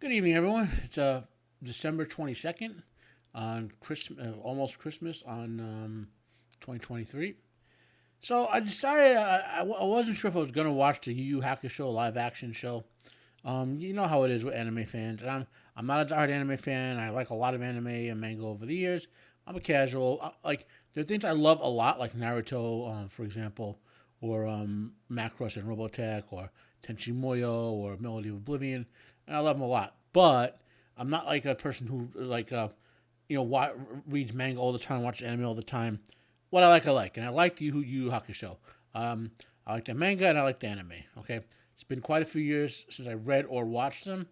Good evening, everyone. It's December 22nd on Christmas, almost Christmas on 2023. So I decided I wasn't sure if I was going to watch the Yu Yu Hakesho live action show. You know how it is with anime fans. And I'm not a diehard anime fan. I like a lot of anime and manga over the years. I'm a casual. There are things I love a lot, like Naruto, for example, or Macross and Robotech, or Tenchi Muyo, or Melody of Oblivion. And I love them a lot. But I'm not like a person who reads manga all the time, watches anime all the time. What I like, and I like the Yu Yu Hakusho. I like the manga and I like the anime. Okay, it's been quite a few years since I read or watched them.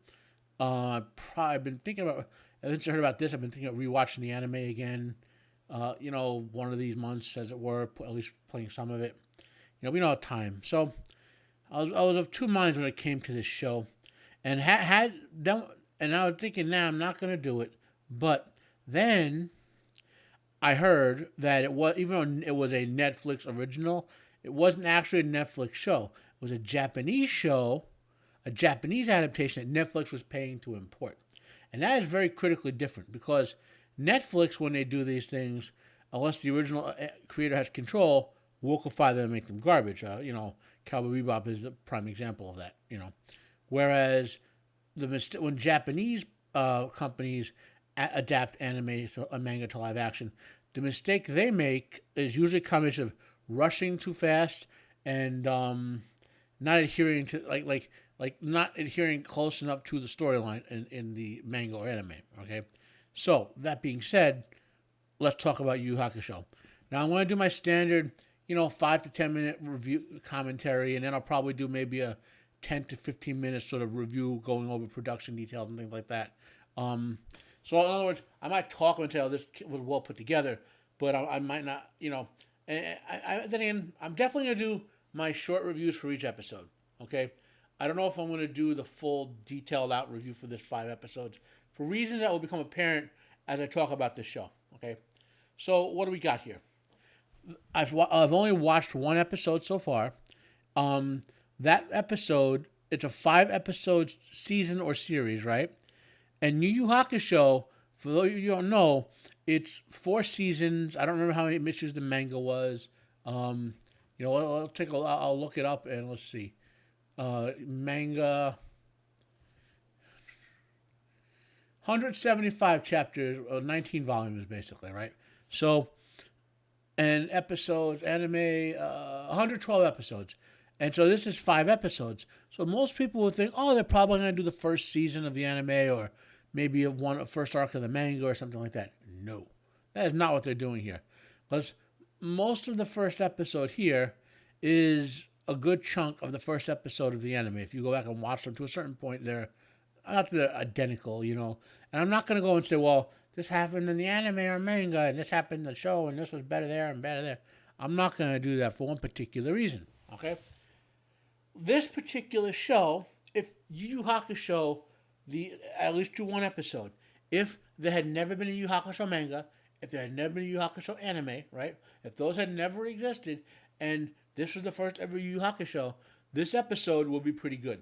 I've been thinking about, ever since I heard about this, I've been thinking of rewatching the anime again. One of these months, as it were, at least playing some of it. We don't have time, so I was of two minds when it came to this show, and had them, and I was thinking, nah, I'm not gonna do it. But then I heard that it was, even though it was a Netflix original, it wasn't actually a Netflix show. It was a Japanese show, a Japanese adaptation that Netflix was paying to import. And that is very critically different because Netflix, when they do these things, unless the original creator has control, wokeify them and make them garbage. Cowboy Bebop is the prime example of that. Whereas when Japanese companies adapt anime to a manga to live action, the mistake they make is usually a combination of rushing too fast and not adhering to not adhering close enough to the storyline in the manga or anime. Okay, so that being said, let's talk about Yu Yu Hakusho. Now I'm going to do my standard, 5 to 10 minute review commentary, and then I'll probably do maybe a 10 to 15 minute sort of review going over production details and things like that. So in other words, I might talk until this was well put together, but I might not, And then again, I'm definitely going to do my short reviews for each episode. Okay, I don't know if I'm going to do the full detailed out review for this 5 episodes for reasons that will become apparent as I talk about this show. Okay, so what do we got here? I've only watched one episode so far. That episode, it's a 5 episode season or series, right? And Yu Yu Hakusho, for those of you who don't know, it's 4 seasons. I don't remember how many issues the manga was. I'll look it up and let's see. Manga, 175 chapters, 19 volumes basically, right? So, and episodes, anime, 112 episodes. And so this is 5 episodes. So most people would think, oh, they're probably going to do the first season of the anime or maybe a first arc of the manga or something like that. No, that is not what they're doing here. Because most of the first episode here is a good chunk of the first episode of the anime. If you go back and watch them to a certain point, they're identical, And I'm not going to go and say, well, this happened in the anime or manga, and this happened in the show, and this was better there and better there. I'm not going to do that for one particular reason, okay? This particular show, if Yu Yu Hakusho, at least do one episode, if there had never been a Yu Yu Hakusho manga, if there had never been a Yu Yu Hakusho anime, right? If those had never existed, and this was the first ever Yu Yu Hakusho, this episode will be pretty good.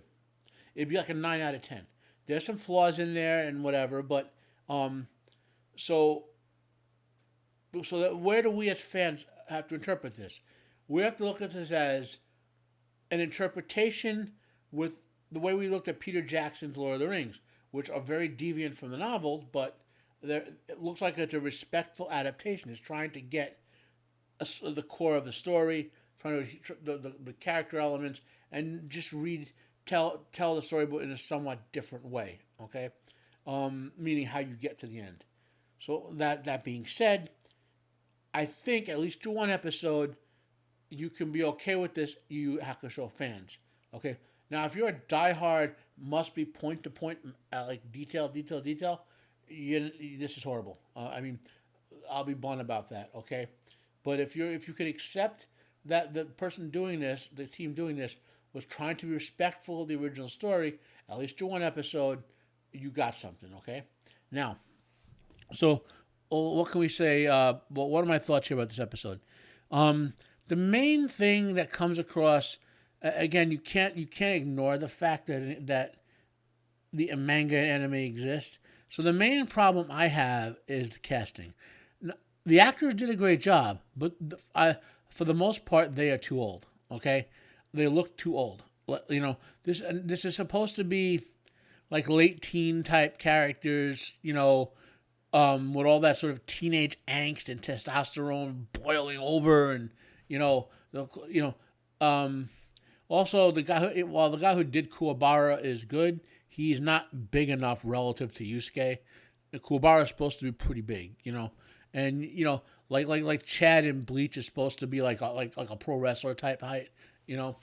It'd be like a 9 out of 10. There's some flaws in there and whatever, but so where do we as fans have to interpret this? We have to look at this as an interpretation with the way we looked at Peter Jackson's Lord of the Rings, which are very deviant from the novels, but it looks like it's a respectful adaptation. It's trying to get the core of the story, trying to the character elements, and just tell the story but in a somewhat different way. Okay, meaning how you get to the end. So that being said, I think at least to one episode, you can be okay with this, you Hakusho fans. Okay, now if you're a diehard, must be point to point, like detail, this is horrible. I'll be blunt about that. Okay, but if you can accept that the person doing this, the team doing this, was trying to be respectful of the original story, at least to one episode, you got something. Okay, now, so what can we say? What are my thoughts here about this episode? The main thing that comes across, again, you can't ignore the fact that the manga and anime exist. So the main problem I have is the casting. The actors did a great job, but for the most part, they are too old. Okay, they look too old. You know, this is supposed to be like late teen type characters. You know, with all that sort of teenage angst and testosterone boiling over, and you know, also the guy while the guy who did Kuwabara is good, he's not big enough relative to Yusuke. Kuwabara is supposed to be pretty big, you know, and you know, like Chad in Bleach is supposed to be like a pro wrestler type height, you know.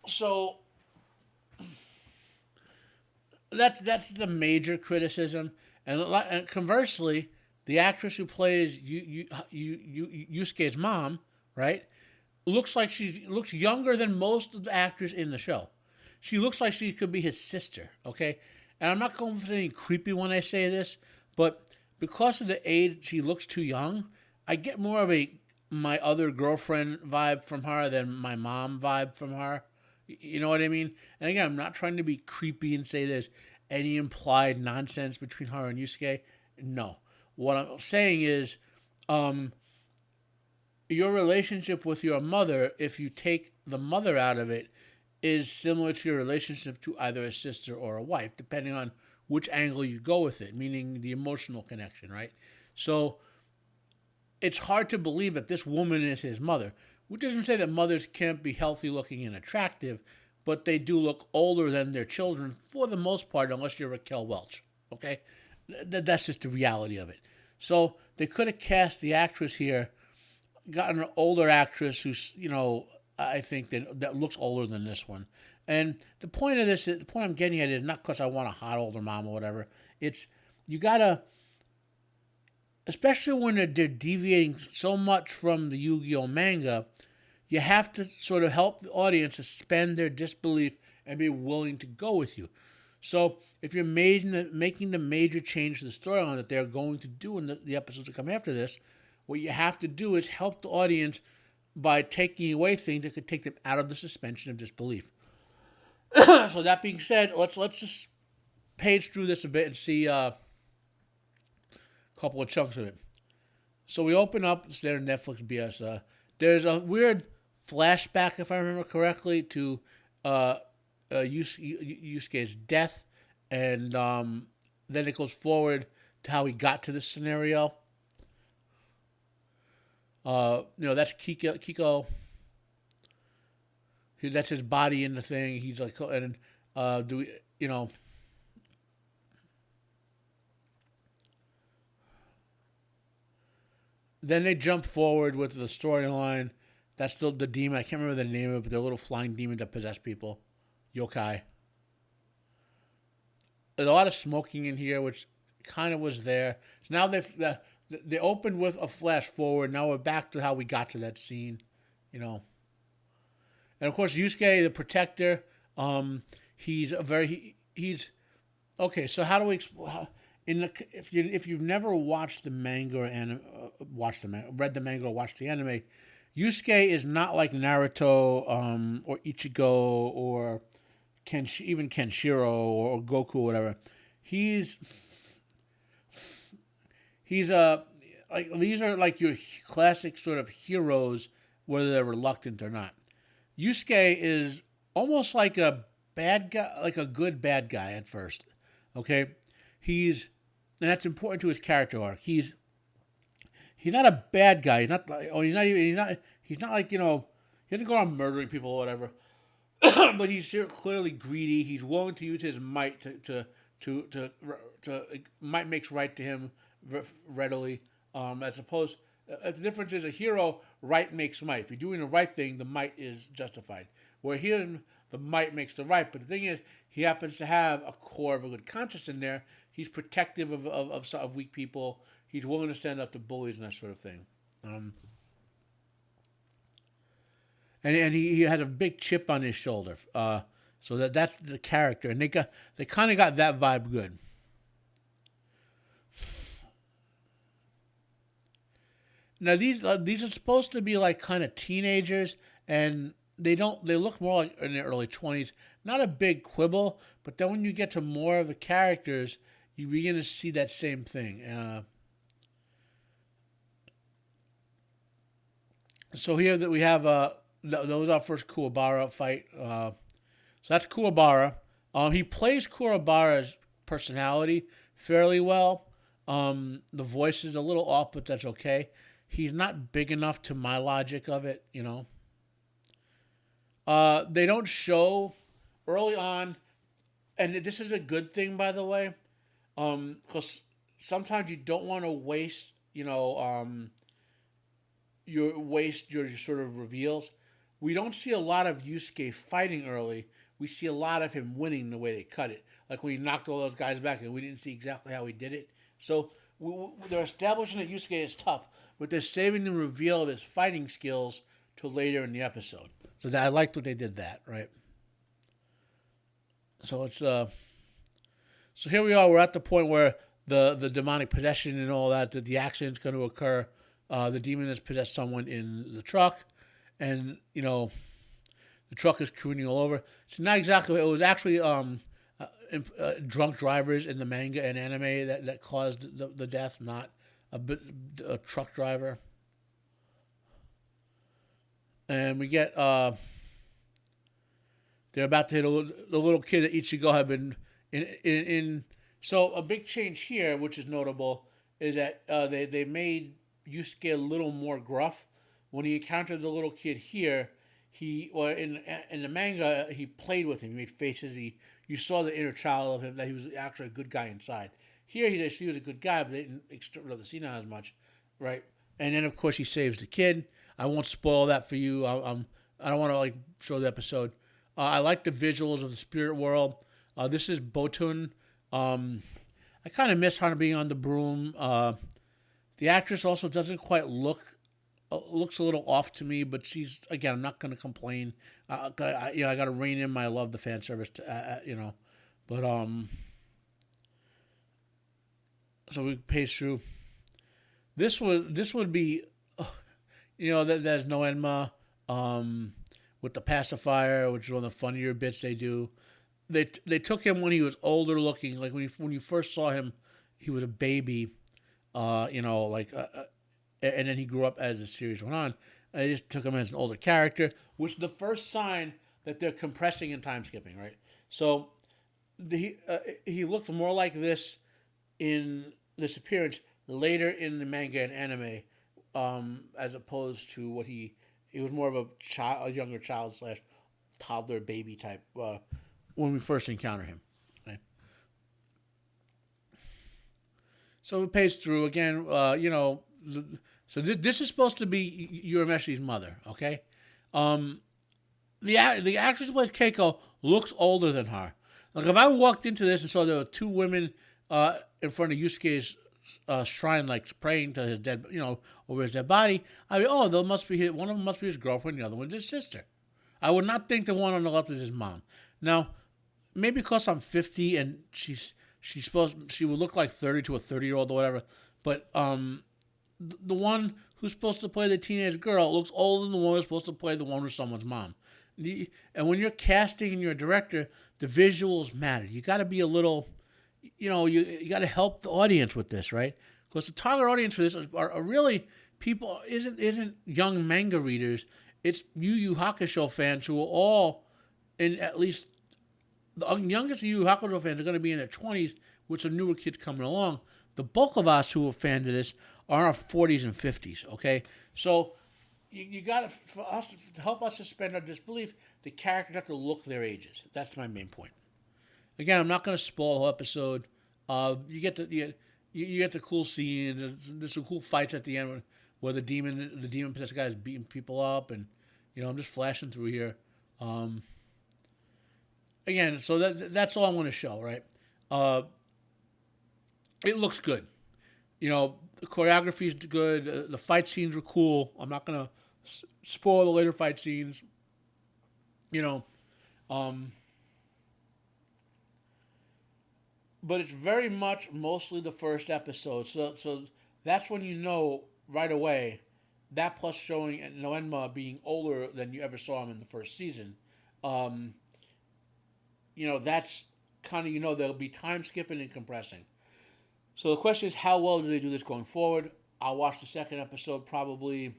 So that's the major criticism, and conversely, the actress who plays Yusuke's mom, right, looks younger than most of the actors in the show. She looks like she could be his sister, okay? And I'm not going for anything creepy when I say this, but because of the age, she looks too young. I get more of a my other girlfriend vibe from her than my mom vibe from her. You know what I mean? And again, I'm not trying to be creepy and say there's any implied nonsense between her and Yusuke. No. What I'm saying is, your relationship with your mother, if you take the mother out of it, is similar to your relationship to either a sister or a wife, depending on which angle you go with it, meaning the emotional connection, right? So it's hard to believe that this woman is his mother, which doesn't say that mothers can't be healthy looking and attractive, but they do look older than their children for the most part, unless you're Raquel Welch, okay? That's just the reality of it. So they could have cast the actress here, gotten an older actress who's, you know, I think that looks older than this one. And the point I'm getting at is not because I want a hot older mom or whatever. It's, you gotta, especially when they're deviating so much from the Yu-Gi-Oh manga, you have to sort of help the audience suspend their disbelief and be willing to go with you. So if you're making the major change to the storyline that they're going to do in the episodes that come after this, what you have to do is help the audience by taking away things that could take them out of the suspension of disbelief. So that being said, let's just page through this a bit and see a couple of chunks of it. So we open up, it's there in Netflix BS. There's a weird flashback, if I remember correctly, to Yusuke's death, and then it goes forward to how he got to this scenario. You know, that's Kiko. That's his body in the thing. He's like, and do we, you know? Then they jump forward with the storyline. That's the demon. I can't remember the name of it, but they're little flying demons that possess people. Yokai. There's a lot of smoking in here, which kind of was there. So now they opened with a flash forward. Now we're back to how we got to that scene, you know. And of course, Yusuke, the protector, he's okay. So how do we if you've never watched the manga or read the manga or watched the anime, Yusuke is not like Naruto or Ichigo or even Kenshiro or Goku or whatever. He's like, these are like your classic sort of heroes, whether they're reluctant or not. Yusuke is almost like a bad guy, like a good bad guy at first. Okay, and that's important to his character arc. He's not a bad guy. He's not like, you know, he doesn't go around murdering people or whatever. But he's clearly greedy. He's willing to use his might to might makes right to him readily. As opposed, the difference is a hero, right makes might. If you're doing the right thing, the might is justified. Where here, the might makes the right. But the thing is, he happens to have a core of a good conscience in there. He's protective of weak people. He's willing to stand up to bullies and that sort of thing. And he has a big chip on his shoulder. So that's the character, and they kind of got that vibe good. Now these are supposed to be like kind of teenagers, and they look more like in their early 20s. not a big quibble, but then when you get to more of the characters, you begin to see that same thing. So here that we have that was our first Kuwabara fight. So that's Kuwabara. He plays Kuwabara's personality fairly well. The voice is a little off, but that's okay. He's not big enough to my logic of it, you know. They don't show early on, and this is a good thing, by the way, because sometimes you don't want to waste, your sort of reveals. We don't see a lot of Yusuke fighting early. We see a lot of him winning the way they cut it. Like when he knocked all those guys back, and we didn't see exactly how he did it. So they're establishing that Yusuke is tough, but they're saving the reveal of his fighting skills till later in the episode. So I liked what they did that, right? So it's so here we are. We're at the point where the demonic possession and all that, the accident's going to occur. The demon has possessed someone in the truck, and the truck is crooning all over. It's not exactly. It was actually drunk drivers in the manga and anime that caused the death, not a truck driver. And we get they're about to hit the little kid that Ichigo had been in. So a big change here, which is notable, is that they made Yusuke a little more gruff. When he encountered the little kid here, in the manga he played with him. He made faces. You saw the inner child of him, that he was actually a good guy inside. Here he was a good guy, but they didn't extend the scene out as much, right? And then of course he saves the kid. I won't spoil that for you. I don't want to show the episode. I like the visuals of the spirit world. This is Botun. I kind of miss her being on the broom. The actress also doesn't quite looks a little off to me, but she's, again, I'm not going to complain. I got to rein in my love the fan service, but so we pace through. This would be, there's no Enma, with the pacifier, which is one of the funnier bits they do. They took him when he was older looking, like when you first saw him, he was a baby, and then he grew up as the series went on. They just took him as an older character, which is the first sign that they're compressing and time skipping, right? So he looked more like this in this appearance later in the manga and anime, as opposed to what he was more of a younger child / toddler baby type when we first encounter him. Okay. So it pays through again. So this is supposed to be Urameshi's mother. Okay. The actress who plays Keiko looks older than her. Like if I walked into this and saw there were two women in front of Yusuke's shrine, like praying to his dead, over his dead body, I'd be, one of them must be his girlfriend, the other one's his sister. I would not think the one on the left is his mom. Now, maybe because I'm 50 and she would look like 30 to a 30-year-old or whatever, but the one who's supposed to play the teenage girl looks older than the one who's supposed to play the one who's someone's mom. And when you're casting and you're a director, the visuals matter. You got to be a little, you got to help the audience with this, right? Because the target audience for this are really people, isn't young manga readers. It's Yu Yu Hakesho fans who are all in, at least the youngest Yu Yu Hakesho fans are going to be in their 20s, with some newer kids coming along. The bulk of us who are fans of this are in our 40s and 50s, okay? So you got to, for us, to help us suspend our disbelief, the characters have to look their ages. That's my main point. Again, I'm not going to spoil the whole episode. You get the cool scene. There's some cool fights at the end where the demon possessed guy is beating people up, and I'm just flashing through here. Again, so that's all I want to show, right? It looks good. The choreography is good. The fight scenes are cool. I'm not gonna spoil the later fight scenes. But it's very much mostly the first episode. So that's when right away. That plus showing Noenma being older than you ever saw him in the first season. that's kind of, there'll be time skipping and compressing. So the question is, how well do they do this going forward? I'll watch the second episode probably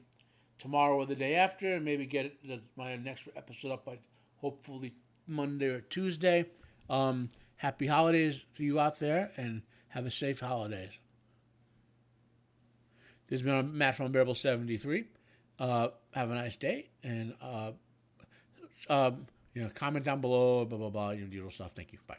tomorrow or the day after, and maybe get my next episode up by hopefully Monday or Tuesday. Happy holidays to you out there, and have a safe holidays. This has been Matt from Unbearable 73. Have a nice day, and comment down below, blah, blah, blah, usual stuff. Thank you. Bye.